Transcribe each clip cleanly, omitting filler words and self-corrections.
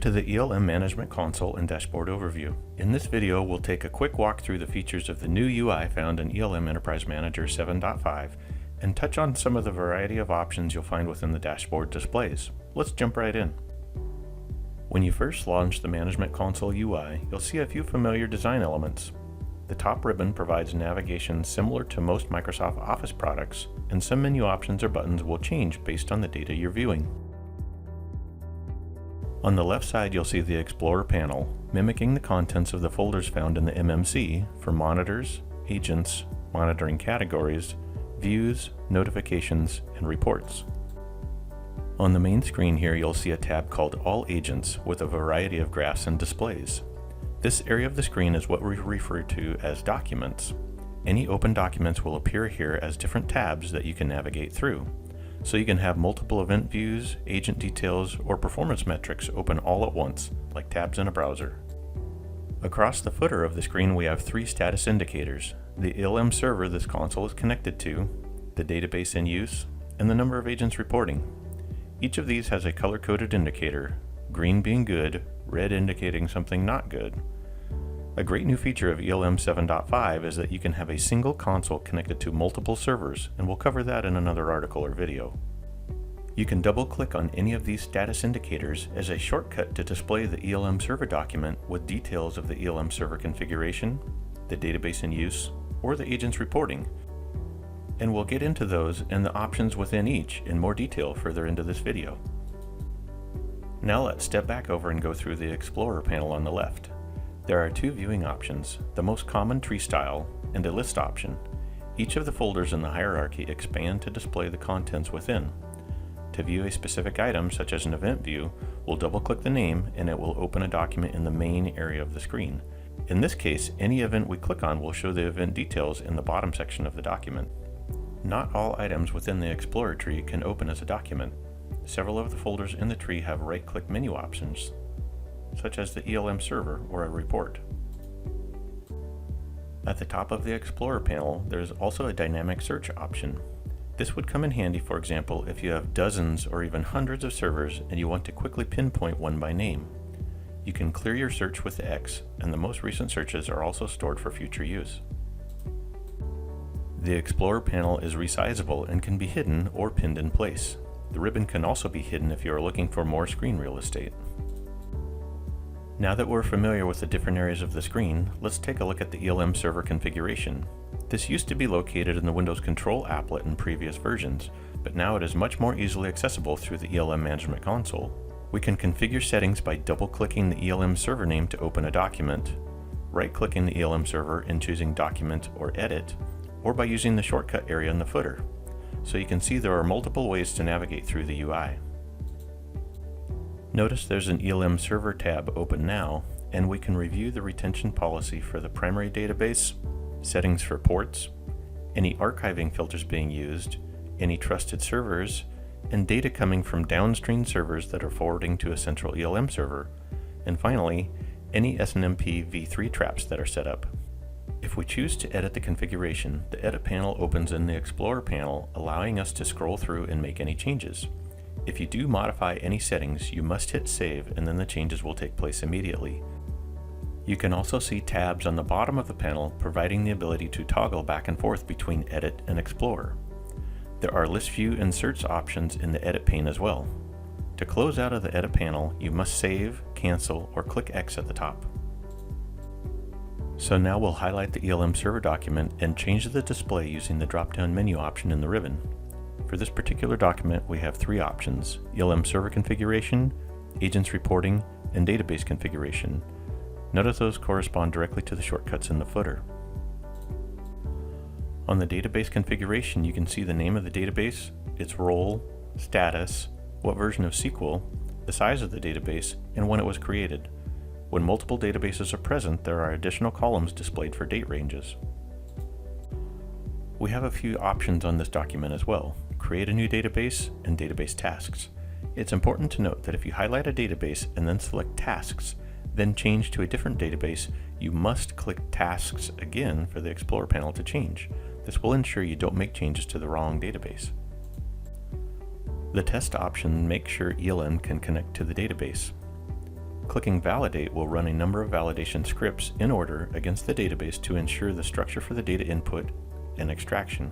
to the ELM Management Console and Dashboard Overview. In this video, we'll take a quick walk through the features of the new UI found in ELM Enterprise Manager 7.5 and touch on some of the variety of options you'll find within the dashboard displays. Let's jump right in. When you first launch the Management Console UI, you'll see a few familiar design elements. The top ribbon provides navigation similar to most Microsoft Office products, and some menu options or buttons will change based on the data you're viewing. On the left side, you'll see the Explorer panel, mimicking the contents of the folders found in the MMC for monitors, agents, monitoring categories, views, notifications, and reports. On the main screen here, you'll see a tab called All Agents with a variety of graphs and displays. This area of the screen is what we refer to as documents. Any open documents will appear here as different tabs that you can navigate through. So you can have multiple event views, agent details, or performance metrics open all at once, like tabs in a browser. Across the footer of the screen, we have three status indicators: the ELM server this console is connected to, the database in use, and the number of agents reporting. Each of these has a color-coded indicator, green being good, red indicating something not good. A great new feature of ELM 7.5 is that you can have a single console connected to multiple servers, and we'll cover that in another article or video. You can double-click on any of these status indicators as a shortcut to display the ELM server document with details of the ELM server configuration, the database in use, or the agent's reporting. And we'll get into those and the options within each in more detail further into this video. Now let's step back over and go through the Explorer panel on the left. There are two viewing options, the most common tree style and a list option. Each of the folders in the hierarchy expand to display the contents within. To view a specific item, such as an event view, we'll double-click the name and it will open a document in the main area of the screen. In this case, any event we click on will show the event details in the bottom section of the document. Not all items within the Explorer tree can open as a document. Several of the folders in the tree have right-click menu options, such as the ELM server or a report. At the top of the Explorer panel, there is also a dynamic search option. This would come in handy, for example, if you have dozens or even hundreds of servers and you want to quickly pinpoint one by name. You can clear your search with X, and the most recent searches are also stored for future use. The Explorer panel is resizable and can be hidden or pinned in place. The ribbon can also be hidden if you are looking for more screen real estate. Now that we're familiar with the different areas of the screen, let's take a look at the ELM server configuration. This used to be located in the Windows Control applet in previous versions, but now it is much more easily accessible through the ELM Management Console. We can configure settings by double-clicking the ELM server name to open a document, right-clicking the ELM server and choosing Document or Edit, or by using the shortcut area in the footer. So you can see there are multiple ways to navigate through the UI. Notice there's an ELM server tab open now, and we can review the retention policy for the primary database, settings for ports, any archiving filters being used, any trusted servers, and data coming from downstream servers that are forwarding to a central ELM server, and finally, any SNMP v3 traps that are set up. If we choose to edit the configuration, the Edit panel opens in the Explorer panel, allowing us to scroll through and make any changes. If you do modify any settings, you must hit Save and then the changes will take place immediately. You can also see tabs on the bottom of the panel, providing the ability to toggle back and forth between Edit and Explorer. There are List View and Search options in the Edit pane as well. To close out of the Edit panel, you must save, cancel, or click X at the top. So now we'll highlight the ELM server document and change the display using the drop-down menu option in the ribbon. For this particular document, we have three options: ELM server configuration, agents reporting, and database configuration. Notice those correspond directly to the shortcuts in the footer. On the database configuration, you can see the name of the database, its role, status, what version of SQL, the size of the database, and when it was created. When multiple databases are present, there are additional columns displayed for date ranges. We have a few options on this document as well: create a new database and database tasks. It's important to note that if you highlight a database and then select tasks, then change to a different database, you must click tasks again for the Explorer panel to change. This will ensure you don't make changes to the wrong database. The test option makes sure ELM can connect to the database. Clicking Validate will run a number of validation scripts in order against the database to ensure the structure for the data input and extraction.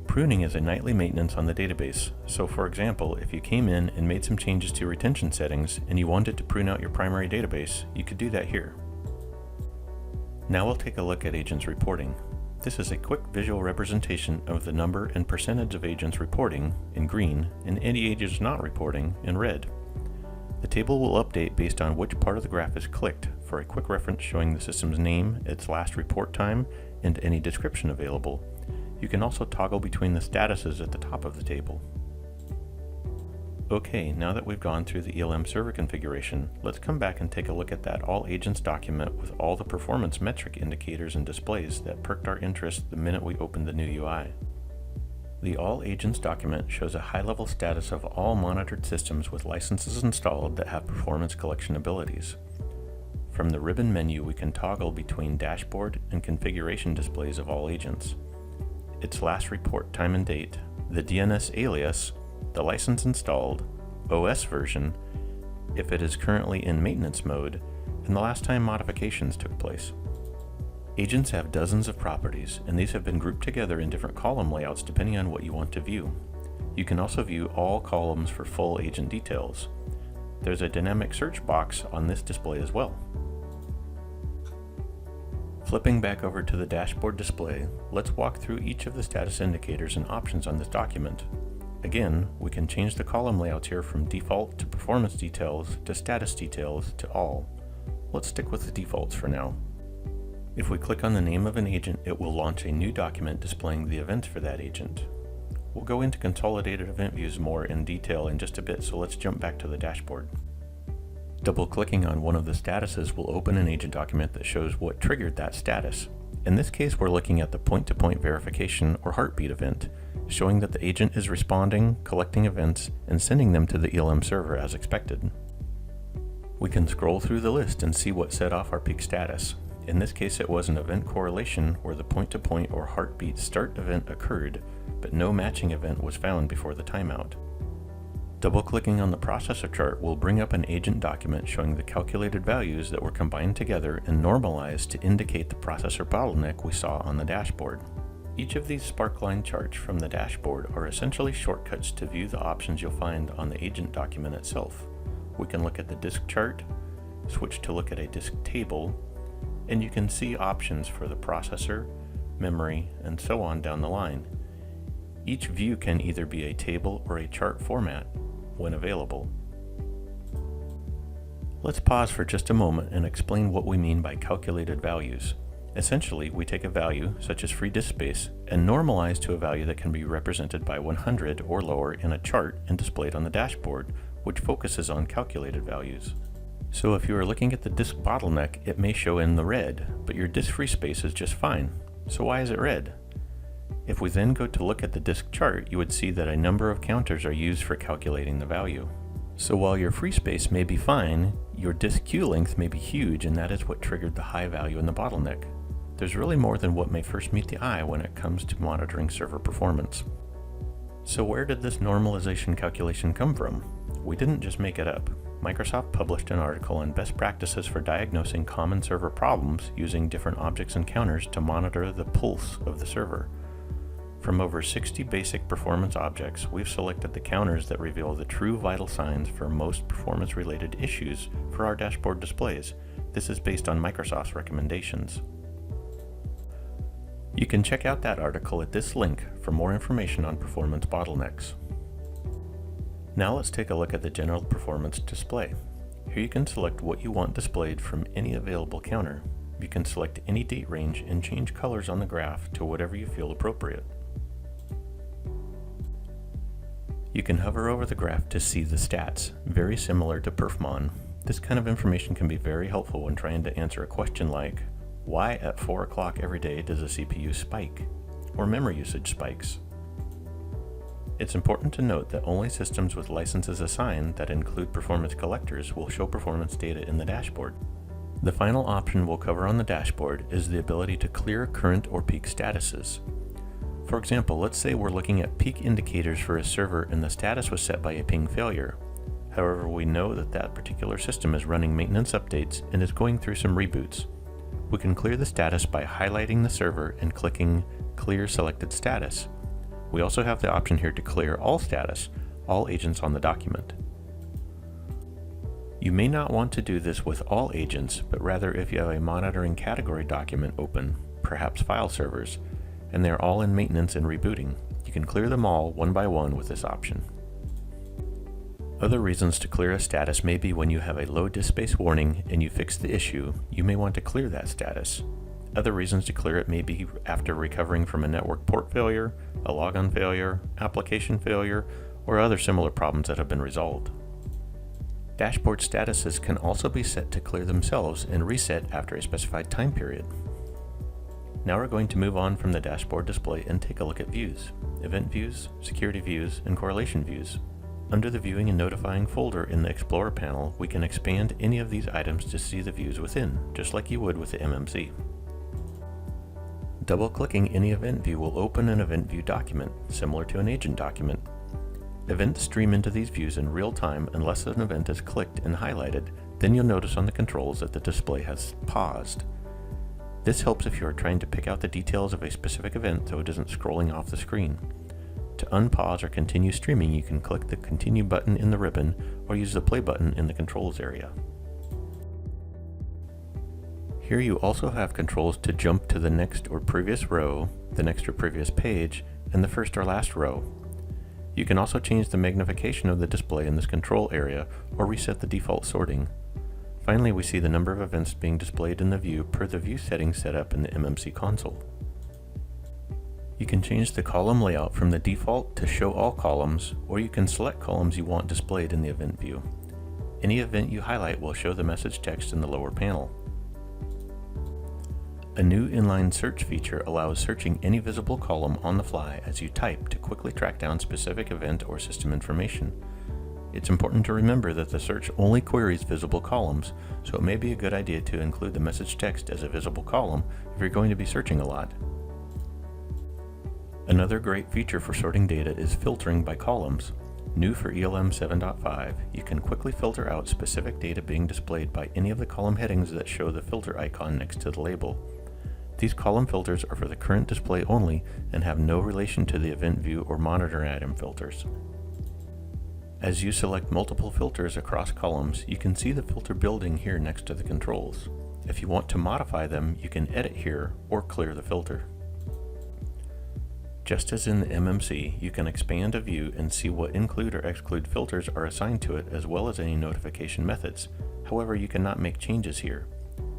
Pruning is a nightly maintenance on the database, so for example, if you came in and made some changes to retention settings and you wanted to prune out your primary database, you could do that here. Now we'll take a look at agents reporting. This is a quick visual representation of the number and percentage of agents reporting in green and any agents not reporting in red. The table will update based on which part of the graph is clicked for a quick reference showing the system's name, its last report time, and any description available. You can also toggle between the statuses at the top of the table. Okay, now that we've gone through the ELM server configuration, let's come back and take a look at that All Agents document with all the performance metric indicators and displays that perked our interest the minute we opened the new UI. The All Agents document shows a high-level status of all monitored systems with licenses installed that have performance collection abilities. From the ribbon menu, we can toggle between dashboard and configuration displays of all agents. Its last report time and date, the DNS alias, the license installed, OS version, if it is currently in maintenance mode, and the last time modifications took place. Agents have dozens of properties, and these have been grouped together in different column layouts depending on what you want to view. You can also view all columns for full agent details. There's a dynamic search box on this display as well. Flipping back over to the dashboard display, let's walk through each of the status indicators and options on this document. Again, we can change the column layouts here from default to performance details to status details to all. Let's stick with the defaults for now. If we click on the name of an agent, it will launch a new document displaying the events for that agent. We'll go into consolidated event views more in detail in just a bit, so let's jump back to the dashboard. Double-clicking on one of the statuses will open an agent document that shows what triggered that status. In this case, we're looking at the point-to-point verification or heartbeat event, showing that the agent is responding, collecting events, and sending them to the ELM server as expected. We can scroll through the list and see what set off our peak status. In this case, it was an event correlation where the point-to-point or heartbeat start event occurred, but no matching event was found before the timeout. Double-clicking on the processor chart will bring up an agent document showing the calculated values that were combined together and normalized to indicate the processor bottleneck we saw on the dashboard. Each of these sparkline charts from the dashboard are essentially shortcuts to view the options you'll find on the agent document itself. We can look at the disk chart, switch to look at a disk table, and you can see options for the processor, memory, and so on down the line. Each view can either be a table or a chart format when available. Let's pause for just a moment and explain what we mean by calculated values. Essentially, we take a value, such as free disk space, and normalize to a value that can be represented by 100 or lower in a chart and displayed on the dashboard, which focuses on calculated values. So if you are looking at the disk bottleneck, it may show in the red, but your disk free space is just fine. So why is it red? If we then go to look at the disk chart, you would see that a number of counters are used for calculating the value. So while your free space may be fine, your disk queue length may be huge, and that is what triggered the high value in the bottleneck. There's really more than what may first meet the eye when it comes to monitoring server performance. So where did this normalization calculation come from? We didn't just make it up. Microsoft published an article on best practices for diagnosing common server problems using different objects and counters to monitor the pulse of the server. From over 60 basic performance objects, we've selected the counters that reveal the true vital signs for most performance-related issues for our dashboard displays. This is based on Microsoft's recommendations. You can check out that article at this link for more information on performance bottlenecks. Now let's take a look at the general performance display. Here you can select what you want displayed from any available counter. You can select any date range and change colors on the graph to whatever you feel appropriate. You can hover over the graph to see the stats, very similar to Perfmon. This kind of information can be very helpful when trying to answer a question like, why at 4 o'clock every day does a CPU spike? Or memory usage spikes? It's important to note that only systems with licenses assigned that include performance collectors will show performance data in the dashboard. The final option we'll cover on the dashboard is the ability to clear current or peak statuses. For example, let's say we're looking at peak indicators for a server and the status was set by a ping failure. However, we know that that particular system is running maintenance updates and is going through some reboots. We can clear the status by highlighting the server and clicking Clear Selected Status. We also have the option here to clear all status, all agents on the document. You may not want to do this with all agents, but rather if you have a monitoring category document open, perhaps file servers, and they're all in maintenance and rebooting. You can clear them all one by one with this option. Other reasons to clear a status may be when you have a low disk space warning and you fix the issue, you may want to clear that status. Other reasons to clear it may be after recovering from a network port failure, a logon failure, application failure, or other similar problems that have been resolved. Dashboard statuses can also be set to clear themselves and reset after a specified time period. Now we're going to move on from the dashboard display and take a look at views, event views, security views, and correlation views. Under the Viewing and Notifying folder in the Explorer panel, we can expand any of these items to see the views within, just like you would with the MMC. Double-clicking any event view will open an event view document, similar to an agent document. Events stream into these views in real time unless an event is clicked and highlighted, then you'll notice on the controls that the display has paused. This helps if you are trying to pick out the details of a specific event so it isn't scrolling off the screen. To unpause or continue streaming, you can click the Continue button in the ribbon or use the Play button in the controls area. Here you also have controls to jump to the next or previous row, the next or previous page, and the first or last row. You can also change the magnification of the display in this control area or reset the default sorting. Finally, we see the number of events being displayed in the view per the view settings set up in the MMC console. You can change the column layout from the default to show all columns, or you can select columns you want displayed in the event view. Any event you highlight will show the message text in the lower panel. A new inline search feature allows searching any visible column on the fly as you type to quickly track down specific event or system information. It's important to remember that the search only queries visible columns, so it may be a good idea to include the message text as a visible column if you're going to be searching a lot. Another great feature for sorting data is filtering by columns. New for ELM 7.5, you can quickly filter out specific data being displayed by any of the column headings that show the filter icon next to the label. These column filters are for the current display only and have no relation to the event view or monitor item filters. As you select multiple filters across columns, you can see the filter building here next to the controls. If you want to modify them, you can edit here or clear the filter. Just as in the MMC, you can expand a view and see what include or exclude filters are assigned to it as well as any notification methods. However, you cannot make changes here.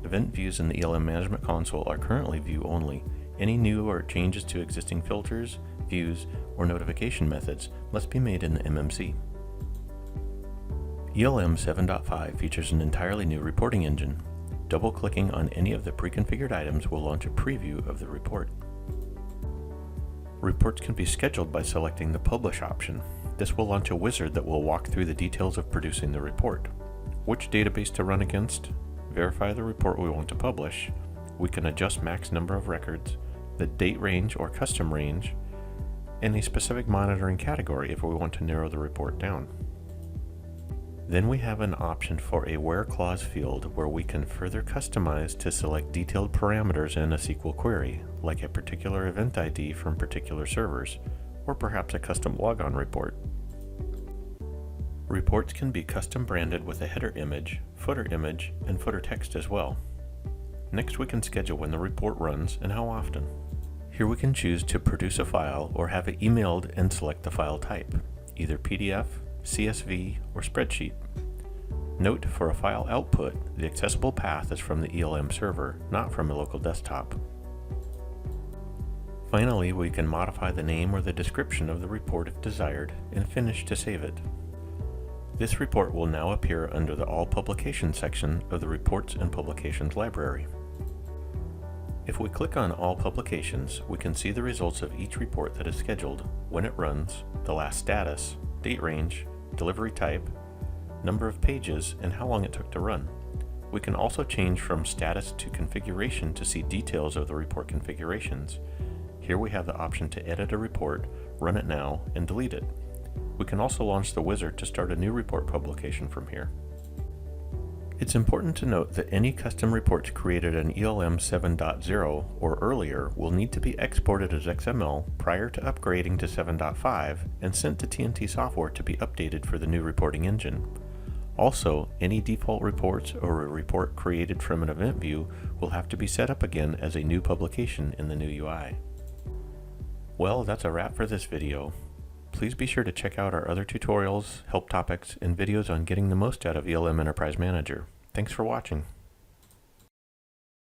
Event views in the ELM Management Console are currently view only. Any new or changes to existing filters, views, or notification methods must be made in the MMC. ELM 7.5 features an entirely new reporting engine. Double-clicking on any of the pre-configured items will launch a preview of the report. Reports can be scheduled by selecting the Publish option. This will launch a wizard that will walk through the details of producing the report. Which database to run against, verify the report we want to publish, we can adjust max number of records, the date range or custom range, and a specific monitoring category if we want to narrow the report down. Then we have an option for a Where Clause field where we can further customize to select detailed parameters in a SQL query, like a particular event ID from particular servers, or perhaps a custom logon report. Reports can be custom branded with a header image, and footer text as well. Next we can schedule when the report runs and how often. Here we can choose to produce a file or have it emailed and select the file type, either PDF, CSV, or spreadsheet. Note, for a file output, the accessible path is from the ELM server, not from a local desktop. Finally, we can modify the name or the description of the report if desired, and finish to save it. This report will now appear under the All Publications section of the Reports and Publications library. If we click on All Publications, we can see the results of each report that is scheduled, when it runs, the last status, date range, delivery type, number of pages, and how long it took to run. We can also change from status to configuration to see details of the report configurations. Here we have the option to edit a report, run it now, and delete it. We can also launch the wizard to start a new report publication from here. It's important to note that any custom reports created in ELM 7.0 or earlier will need to be exported as XML prior to upgrading to 7.5 and sent to TNT Software to be updated for the new reporting engine. Also, any default reports or a report created from an event view will have to be set up again as a new publication in the new UI. Well, that's a wrap for this video. Please be sure to check out our other tutorials, help topics, and videos on getting the most out of ELM Enterprise Manager. Thanks for watching.